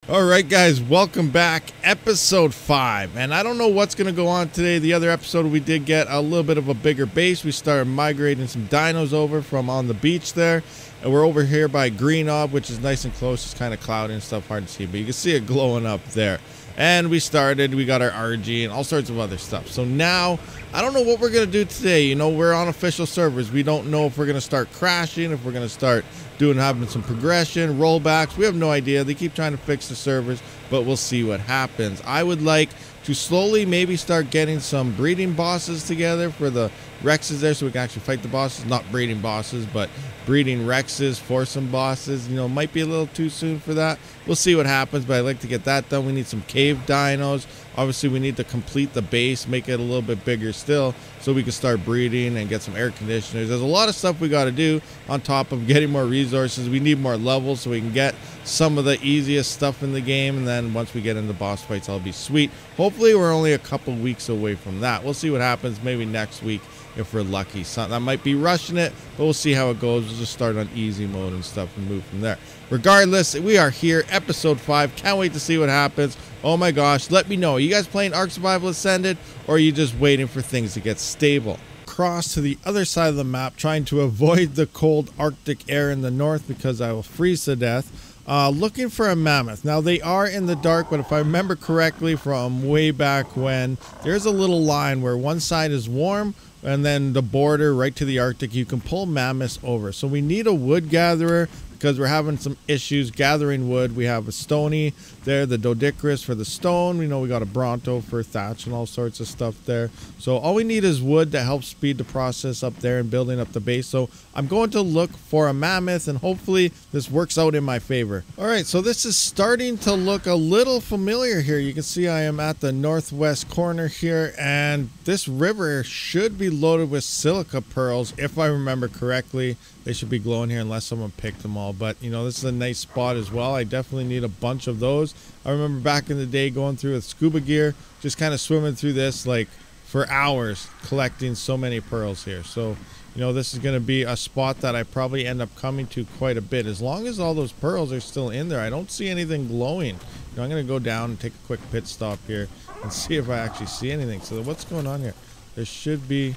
All right, guys, welcome back. Episode 5. And I don't know what's going to go on today. The other episode, we did get a little bit of a bigger base. We started migrating some dinos over from on the beach there. And we're over here by Green Ob, which is nice and close. It's kind of cloudy and stuff, hard to see. But you can see it glowing up there. And we got our RG and all sorts of other stuff. So now, I don't know what we're going to do today. You know, we're on official servers. We don't know if we're going to start crashing, if we're going to start having some progression, rollbacks. We have no idea. They keep trying to fix the servers, but we'll see what happens. I would like to slowly maybe start getting some breeding bosses together for the Rexes there so we can actually fight the bosses. Not breeding bosses, but breeding Rexes for some bosses. You know, might be a little too soon for that. We'll see what happens, but I'd like to get that done. We need some cave dinos. Obviously, we need to complete the base, make it a little bit bigger still so we can start breeding and get some air conditioners. There's a lot of stuff we got to do on top of getting more resources. We need more levels so we can get some of the easiest stuff in the game, and then once we get into boss fights, I'll be sweet. Hopefully, we're only a couple weeks away from that. We'll see what happens maybe next week if we're lucky. Something I might be rushing it, but we'll see how it goes. We'll just start on easy mode and stuff and move from there. Regardless, we are here, episode 5. Can't wait to see what happens. Oh my gosh, let me know. Are you guys playing Ark Survival Ascended, or are you just waiting for things to get stable? Cross to the other side of the map, trying to avoid the cold Arctic air in the north because I will freeze to death. Looking for a mammoth. Now, they are in the dark, but if I remember correctly from way back when, there's a little line where one side is warm and then the border right to the Arctic, you can pull mammoths over. So we need a wood gatherer because we're having some issues gathering wood. We have a stony there, the Doedicurus for the stone. We know we got a Bronto for thatch and all sorts of stuff there. So all we need is wood to help speed the process up there and building up the base. So I'm going to look for a mammoth, and hopefully this works out in my favor. All right, so this is starting to look a little familiar here. You can see I am at the northwest corner here, and this river should be loaded with silica pearls if I remember correctly. They should be glowing here unless someone picked them all. But, you know, this is a nice spot as well. I definitely need a bunch of those. I remember back in the day going through with scuba gear, just kind of swimming through this like for hours, collecting so many pearls here. So, you know, this is going to be a spot that I probably end up coming to quite a bit. As long as all those pearls are still in there, I don't see anything glowing. You know, I'm going to go down and take a quick pit stop here and see if I actually see anything. So what's going on here? There should be...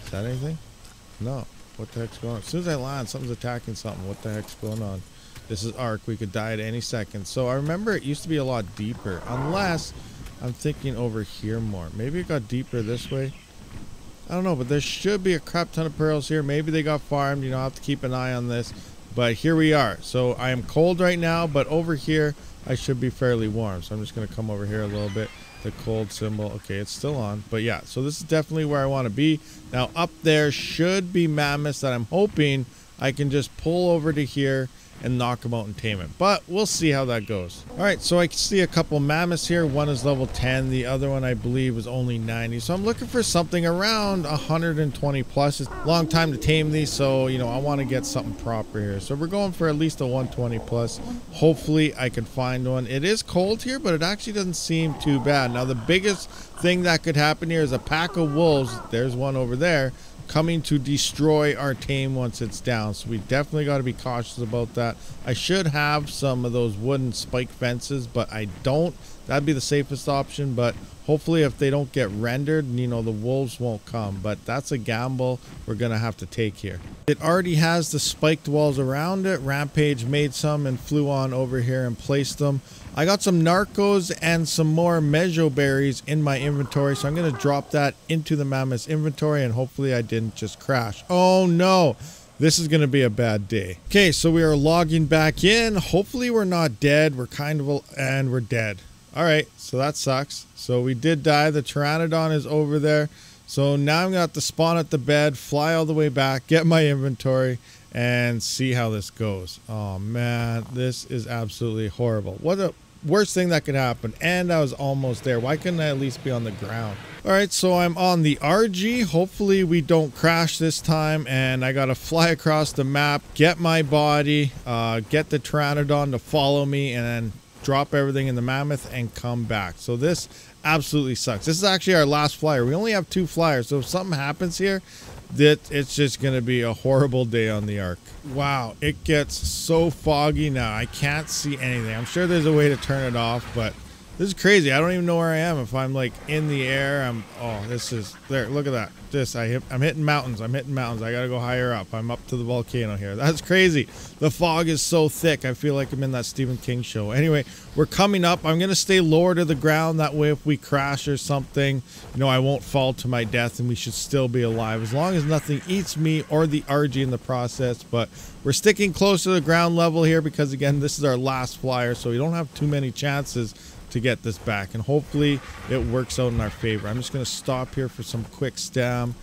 Is that anything? No. What the heck's going on? As soon as I land, something's attacking something. What the heck's going on? This is Ark. We could die at any second. So I remember it used to be a lot deeper. Unless I'm thinking over here more. Maybe it got deeper this way. I don't know, but there should be a crap ton of pearls here. Maybe they got farmed. You know, I'll have to keep an eye on this. But here we are. So I am cold right now, but over here I should be fairly warm. So I'm just going to come over here a little bit. The cold symbol. Okay, it's still on. But yeah, so this is definitely where I want to be. Now up there should be mammoths that I'm hoping I can just pull over to here and knock them out and tame it. But we'll see how that goes. All right, so I can see a couple mammoths here. One is level 10. The other one I believe is only 90. So I'm looking for something around 120 plus. It's a long time to tame these, so you know I want to get something proper here. So we're going for at least a 120 plus. Hopefully I can find one. It is cold here, but it actually doesn't seem too bad. Now the biggest thing that could happen here is a pack of wolves. There's one over there, coming to destroy our tame once it's down. So we definitely got to be cautious about that. I should have some of those wooden spike fences, but I don't. That'd be the safest option, but hopefully if they don't get rendered, you know, the wolves won't come. But that's a gamble we're gonna have to take here. It already has the spiked walls around it. Rampage made some and flew on over here and placed them. I got some narcos and some more mejo berries in my inventory, so I'm going to drop that into the mammoth's inventory, and hopefully I didn't just crash. Oh no, this is going to be a bad day. Okay, so we are logging back in. Hopefully we're not dead. We're kind of, and we're dead. All right, so that sucks. So we did die. The pteranodon is over there. So now I'm going to have to spawn at the bed, fly all the way back, get my inventory, and see how this goes. Oh man, this is absolutely horrible. What a worst thing that could happen. And I was almost there. Why couldn't I at least be on the ground? All right, so I'm on the RG. Hopefully we don't crash this time, and I gotta fly across the map, get my body, get the pteranodon to follow me, and then drop everything in the mammoth and come back. So this absolutely sucks. This is actually our last flyer. We only have 2 flyers, so if something happens here, It's just going to be a horrible day on the Ark. Wow, it gets so foggy now. I can't see anything. I'm sure there's a way to turn it off, but this is crazy. I don't even know where I am. If I'm like in the air, this is there. Look at that. I'm hitting mountains. I gotta go higher up. I'm up to the volcano here. That's crazy. The fog is so thick. I feel like I'm in that Stephen King show. Anyway, we're coming up. I'm gonna stay lower to the ground. That way, if we crash or something, I won't fall to my death, and we should still be alive as long as nothing eats me or the RG in the process. But we're sticking close to the ground level here because, again, this is our last flyer, so we don't have too many chances to get this back, and hopefully it works out in our favor. I'm just going to stop here for some quick stam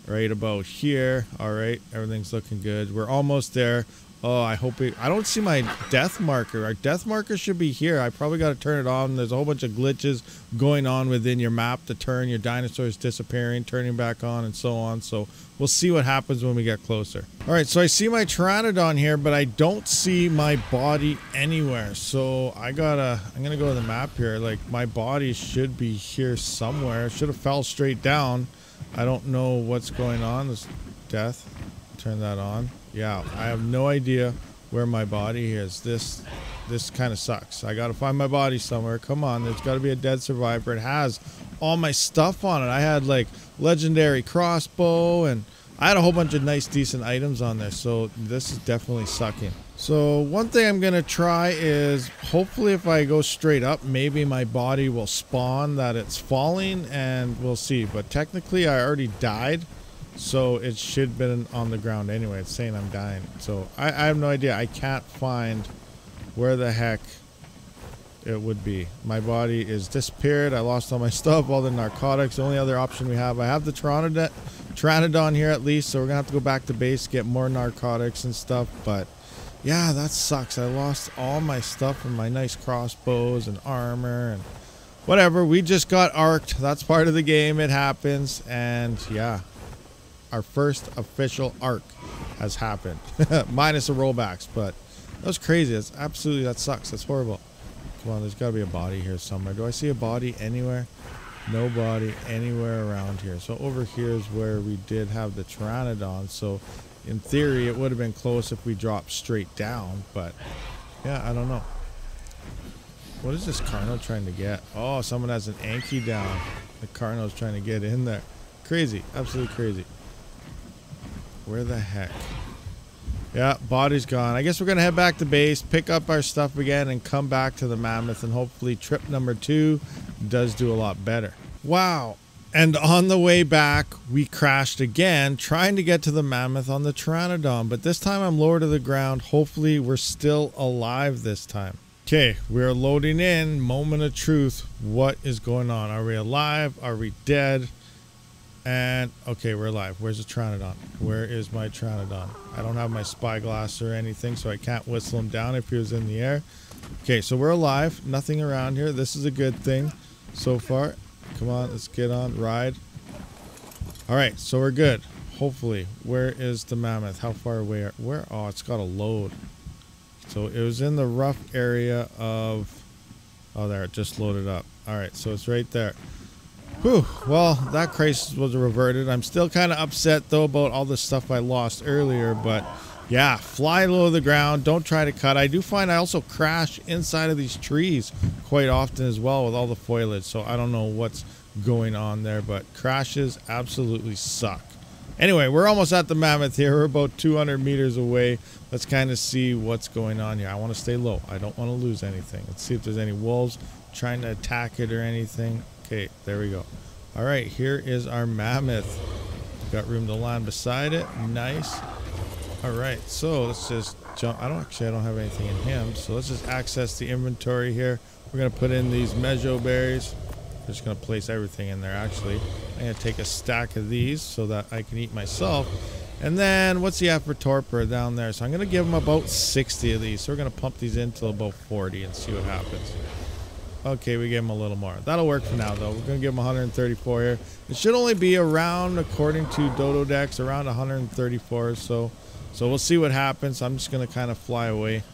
right about here. All right, everything's looking good. We're almost there. Oh, I don't see my death marker. Our death marker should be here. I probably got to turn it on. There's a whole bunch of glitches going on within your map to turn your dinosaurs disappearing, turning back on, and so on. So we'll see what happens when we get closer. All right, so I see my Pteranodon here, but I don't see my body anywhere. So I'm gonna go to the map here. Like, my body should be here somewhere. It should have fell straight down. I don't know what's going on. This death. Turn that on. Yeah, I have no idea where my body is. This kind of sucks. I gotta find my body somewhere. Come on, there's gotta be a dead survivor. It has all my stuff on it. I had like legendary crossbow, and I had a whole bunch of nice decent items on there, so this is definitely sucking. So one thing I'm gonna try is, hopefully if I go straight up, maybe my body will spawn that it's falling, and we'll see. But technically I already died, so it should have been on the ground anyway. It's saying I'm dying. So I have no idea. I can't find where the heck it would be. My body is disappeared. I lost all my stuff, all the narcotics. The only other option we have, I have the Pteranodon here at least, so we're gonna have to go back to base, get more narcotics and stuff. But yeah, that sucks. I lost all my stuff and my nice crossbows and armor and whatever. We just got arked. That's part of the game. It happens. And yeah, our first official ARK has happened. Minus the rollbacks, but that was crazy. That sucks. That's horrible. Come on, there's got to be a body here somewhere. Do I see a body anywhere? No body anywhere around here. So over here is where we did have the Pteranodon. So in theory, it would have been close if we dropped straight down. But yeah, I don't know. What is this Carno trying to get? Oh, someone has an Anki down. The Carno's trying to get in there. Crazy. Absolutely crazy. Where the heck? Yeah, body's gone. I guess we're going to head back to base, pick up our stuff again, and come back to the Mammoth, and hopefully trip number 2 does do a lot better. Wow. And on the way back, we crashed again, trying to get to the Mammoth on the Pteranodon, but this time I'm lower to the ground. Hopefully we're still alive this time. Okay, we're loading in. Moment of truth. What is going on? Are we alive? Are we dead? And okay, we're alive. Where's the Pteranodon? Where is my Pteranodon? I don't have my spyglass or anything, so I can't whistle him down if he was in the air. Okay, so we're alive. Nothing around here. This is a good thing so far. Come on, let's get on. Ride. All right, so we're good. Hopefully. Where is the Mammoth? How far away? Where? Oh, it's got to load. So it was in the rough area of... Oh, there. It just loaded up. All right, so it's right there. Whew, well, that crisis was reverted. I'm still kind of upset, though, about all the stuff I lost earlier, but yeah, fly low to the ground. Don't try to cut. I do find I also crash inside of these trees quite often as well with all the foliage, so I don't know what's going on there, but crashes absolutely suck. Anyway, we're almost at the Mammoth here. We're about 200 meters away. Let's kind of see what's going on here. I want to stay low. I don't want to lose anything. Let's see if there's any wolves trying to attack it or anything. Okay, there we go. All right, here is our Mammoth. Got room to land beside it. Nice. All right, so let's just jump. I don't have anything in him, so let's just access the inventory here. We're gonna put in these Mejo berries. I'm just gonna place everything in there. Actually, I'm gonna take a stack of these so that I can eat myself. And then what's the for torpor down there? So I'm gonna give him about 60 of these. So we're gonna pump these in till about 40 and see what happens. Okay, we gave him a little more. That'll work for now, though. We're going to give him 134 here. It should only be around, according to Dodo Decks, around 134 or so. So we'll see what happens. I'm just going to kind of fly away.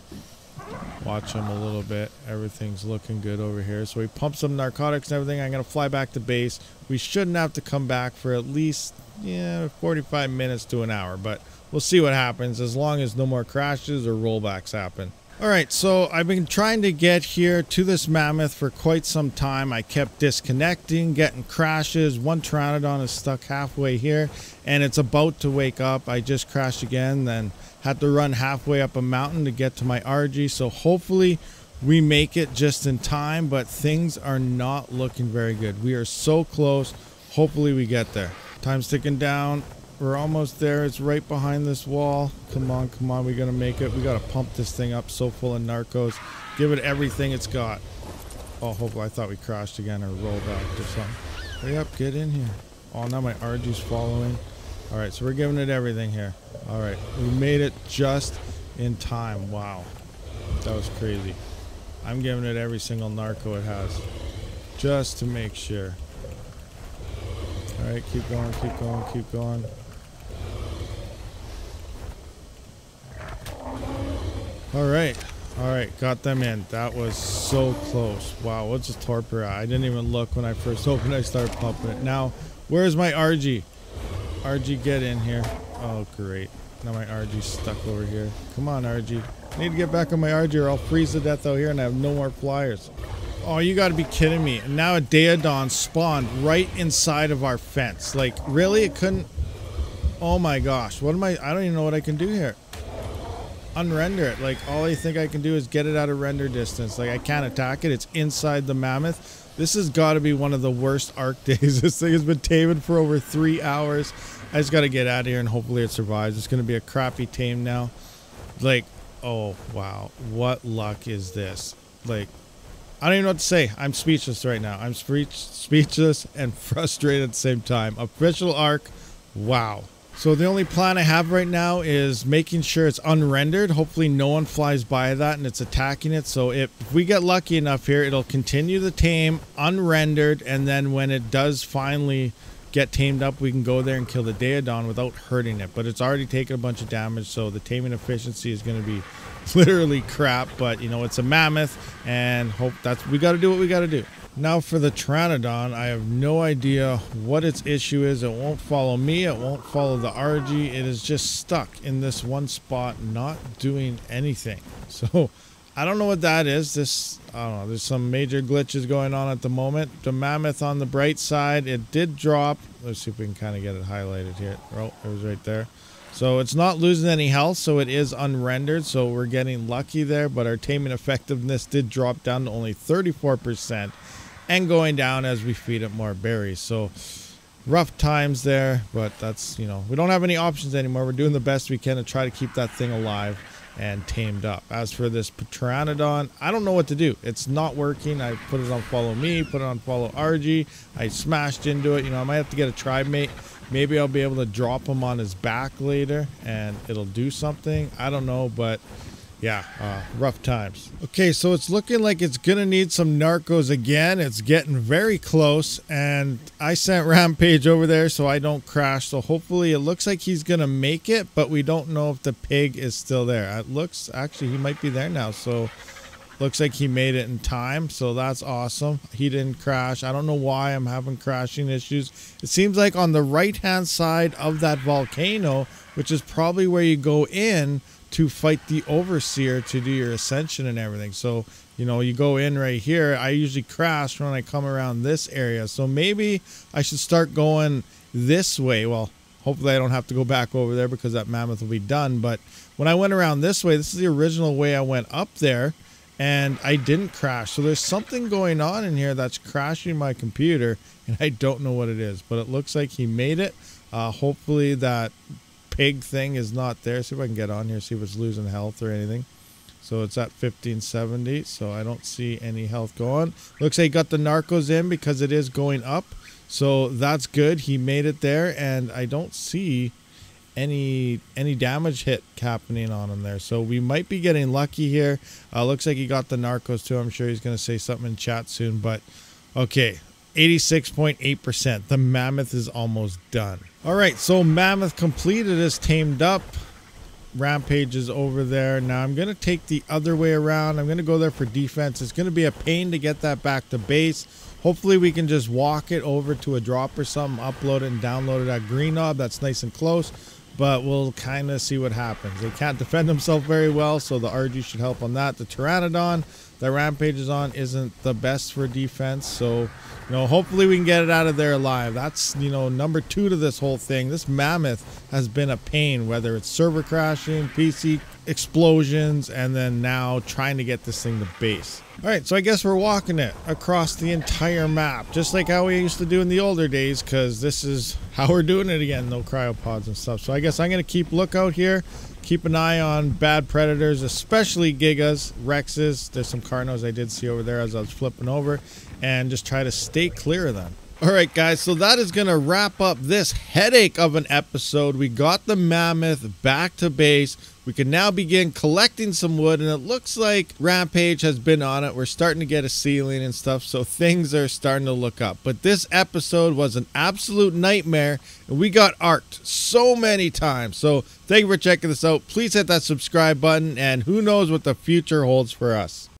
Watch him a little bit. Everything's looking good over here. So we pumped some narcotics and everything. I'm going to fly back to base. We shouldn't have to come back for at least yeah, 45 minutes to an hour, but we'll see what happens as long as no more crashes or rollbacks happen. All right, so I've been trying to get here to this mammoth for quite some time. I kept disconnecting, getting crashes. One pteranodon is stuck halfway here, and it's about to wake up. I just crashed again, then had to run halfway up a mountain to get to my RG. So hopefully we make it just in time, but things are not looking very good. We are so close. Hopefully we get there. Time's ticking down. We're almost there. It's right behind this wall. Come on, come on. We're going to make it. We got to pump this thing up so full of narcos. Give it everything it's got. Oh, hopefully I thought we crashed again or rolled back or something. Hurry up. Get in here. Oh, now my RG's following. All right, so we're giving it everything here. All right. We made it just in time. Wow. That was crazy. I'm giving it every single narco it has. Just to make sure. All right, keep going, keep going, keep going. All right, got them in. That was so close. Wow, what's a torpor? I didn't even look when I first opened. I started pumping it. Now, where's my RG? RG, get in here. Oh, great. Now my RG's stuck over here. Come on, RG. I need to get back on my RG or I'll freeze to death out here and I have no more flyers. Oh, you gotta be kidding me. And now a Daedon spawned right inside of our fence. Like, really? It couldn't... Oh my gosh. What am I don't even know what I can do here. Unrender it. Like, all I think I can do is get it out of render distance. Like, I can't attack it. It's inside the mammoth. This has got to be one of the worst ARK days. This thing has been taming for over 3 hours. I just got to get out of here and hopefully it survives. It's going to be a crappy tame now. Like, oh, wow. What luck is this? Like, I don't even know what to say. I'm speechless right now. I'm speechless and frustrated at the same time. Official ARK. Wow. So the only plan I have right now is making sure it's unrendered. Hopefully no one flies by that and it's attacking it. So if we get lucky enough here, it'll continue the tame unrendered. And then when it does finally get tamed up, we can go there and kill the Daedon without hurting it. But it's already taken a bunch of damage. So the taming efficiency is going to be literally crap. But, you know, it's a mammoth and we got to do what we got to do. Now for the Pteranodon, I have no idea what its issue is. It won't follow me. It won't follow the RG. It is just stuck in this one spot, not doing anything. So I don't know what that is. I don't know. There's some major glitches going on at the moment. The mammoth on the bright side, it did drop. Let's see if we can kind of get it highlighted here. Oh, it was right there. So it's not losing any health, so it is unrendered. So we're getting lucky there, but our taming effectiveness did drop down to only 34%. And going down as we feed it more berries. So rough times there, but that's, you know, we don't have any options anymore. We're doing the best we can to try to keep that thing alive and tamed up. As for this Pteranodon, I don't know what to do. It's not working. I put it on follow me, put it on follow RG. I smashed into it. You know, I might have to get a tribe mate. Maybe I'll be able to drop him on his back later and it'll do something. I don't know, but yeah, rough times. Okay, so it's looking like it's gonna need some narcos again. It's getting very close, and I sent Rampage over there so I don't crash. So hopefully it looks like he's gonna make it, but we don't know if the pig is still there. It looks, actually, he might be there now. So looks like he made it in time, so that's awesome. He didn't crash. I don't know why I'm having crashing issues. It seems like on the right-hand side of that volcano, which is probably where you go in to fight the overseer to do your ascension and everything. So, you know, you go in right here. I usually crash when I come around this area. So maybe I should start going this way. Well, hopefully I don't have to go back over there because that mammoth will be done. But when I went around this way, this is the original way I went up there and I didn't crash. So there's something going on in here that's crashing my computer and I don't know what it is, but it looks like he made it. Hopefully that pig thing is not there. See if I can get on here, see if it's losing health or anything. So it's at 1570, so I don't see any health going. Looks like he got the narcos in because it is going up, so that's good. He made it there, and I don't see any damage hit happening on him there, so we might be getting lucky here. Looks like he got the narcos too. I'm sure he's going to say something in chat soon, but okay. 86.8%. The mammoth is almost done. All right, so mammoth completed is tamed up. Rampage is over there. Now I'm going to take the other way around. I'm going to go there for defense. It's going to be a pain to get that back to base. Hopefully we can just walk it over to a drop or something, upload it and download it at Green Knob. That's nice and close, but we'll kind of see what happens. They can't defend themselves very well, so the RG should help on that. The Pteranodon that Rampage is on isn't the best for defense, so hopefully we can get it out of there alive. That's number 2 to this whole thing. This Mammoth has been a pain, whether it's server crashing, PC explosions, and then now trying to get this thing to base. All right, so I guess we're walking it across the entire map, just like how we used to do in the older days, because this is how we're doing it again. No cryopods and stuff. So I guess I'm going to keep lookout here. Keep an eye on bad predators, especially Gigas, Rexes. There's some Carnos I did see over there as I was flipping over, and just try to stay clear of them. All right, guys, so that is going to wrap up this headache of an episode. We got the Mammoth back to base. We can now begin collecting some wood, and it looks like Rampage has been on it. We're starting to get a ceiling and stuff, so things are starting to look up. But this episode was an absolute nightmare, and we got arked so many times. So thank you for checking this out. Please hit that subscribe button, and who knows what the future holds for us.